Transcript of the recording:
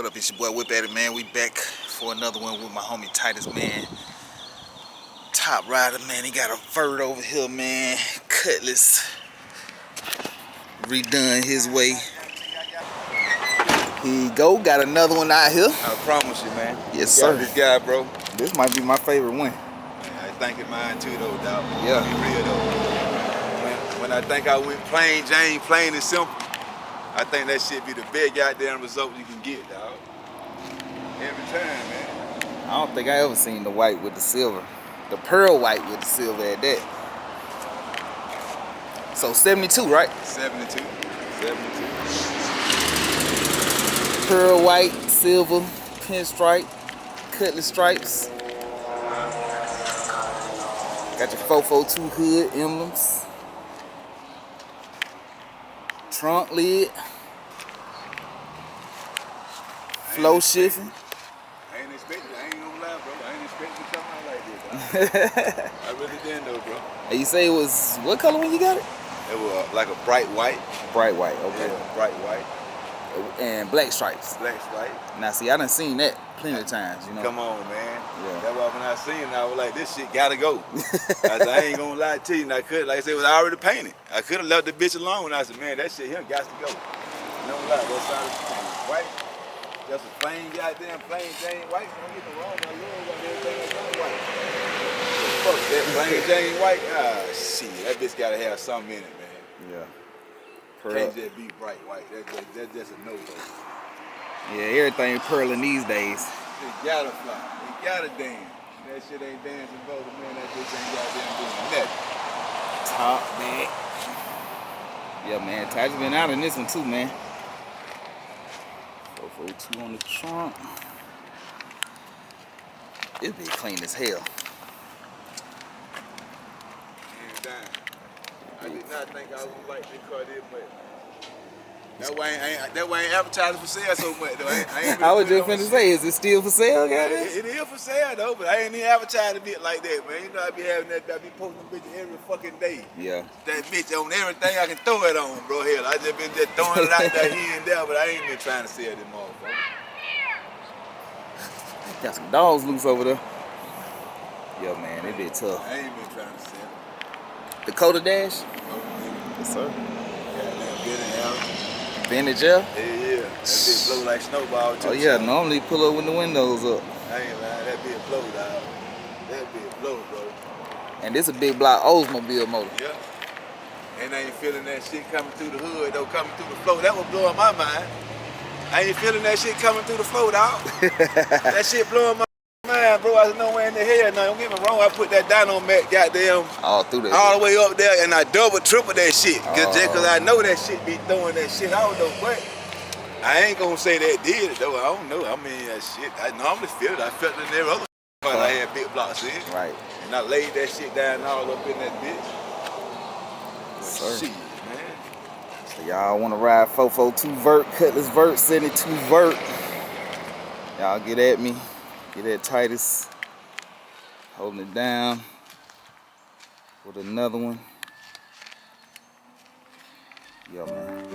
up? It's your boy WhipAddict, man. We back for another one with my homie Titus, man. Top rider, man. He got a vert over here, man. Cutlass redone his way. Here you go. Got another one out here. I promise you, man. Yes, sir. This guy, bro. This might be my favorite one. I think it's mine too, though, dog. Yeah. Be real, though. When I think I went plain Jane, plain and simple, I think that shit be the best goddamn result you can get, dog. Every time, man. I don't think I ever seen the white with the silver. The pearl white with the silver at that. So 72, right? 72. 72. Pearl white, silver, pinstripe, cutlass stripes. Got your 442 hood emblems. Trunk lid. Flow shifting. I ain't gonna lie, bro. I ain't expecting to come out like this, dog. I really didn't though, bro. And you say it was, what color when you got it? It was like a bright white. Bright white, okay. Yeah, bright white. And black stripes. Black stripe. Now see, I done seen that plenty of times, you know. Come on, man. Yeah. That's why when I seen it, I was like, this shit gotta go. I said, I ain't gonna lie to you. And I could, like I said, it was already painted. I could have left the bitch alone. I said, man, that shit here got to go. No lie, that's how it's white. Just a plain goddamn plain Jane white. Don't get me wrong, I love everything that's not white. Fuck that plain Jane white. Ah, shit, that bitch gotta have something in it, man. Yeah. Can't just be bright white. That's just a no-go. Yeah, everything pearling these days. It gotta fly. It gotta dance. That shit ain't dancing, brother, man. That bitch ain't goddamn doing nothing. Top back. Yeah, man. Titus been out in this one too, man. 442 on the trunk. This be clean as hell. Hands down. I did not think I would like this car this much. That way ain't advertising for sale so much though. I was just finna say, is it still for sale, guys? It is for sale though, but I ain't even advertising a bit like that, man. You know I be having that, I be posting bitch every fucking day. Yeah. That bitch on everything I can throw it on, bro. Hell, I just been just throwing it out there here and there, but I ain't been trying to sell this motherfucker. Got some dogs loose over there. Yo, man, it be tough. I ain't been trying to sell it. Dakota Dash? Yes, sir. Goddamn good in hell. Vintage, yeah? Yeah. That bitch blow like snowball too. Oh, yeah, normally pull up with the windows up. I ain't lying, that bitch blow, dog. That bitch blow, bro. And this a big block Oldsmobile motor. Yeah. And I ain't feeling that shit coming through the hood, though, coming through the floor. That was blowing my mind. I ain't feeling that shit coming through the floor, dog. That shit blowing my mind, bro. I was nowhere in the hell. Now, don't get me wrong, I put that dyno mat goddamn all through that. All the way up there, and I double, triple that shit. Just cause I know that shit be throwing that shit out, though, but I ain't gonna say that did it, though. I don't know. I mean, that shit, I normally feel it. I felt it in every other part I had big blocks in. Right. And I laid that shit down all up in that bitch. Sir. Shit, man. So y'all wanna ride 442 vert, Cutlass vert, 72 vert. Y'all get at me. Get at Titus. Holding it down with another one. Yo, man.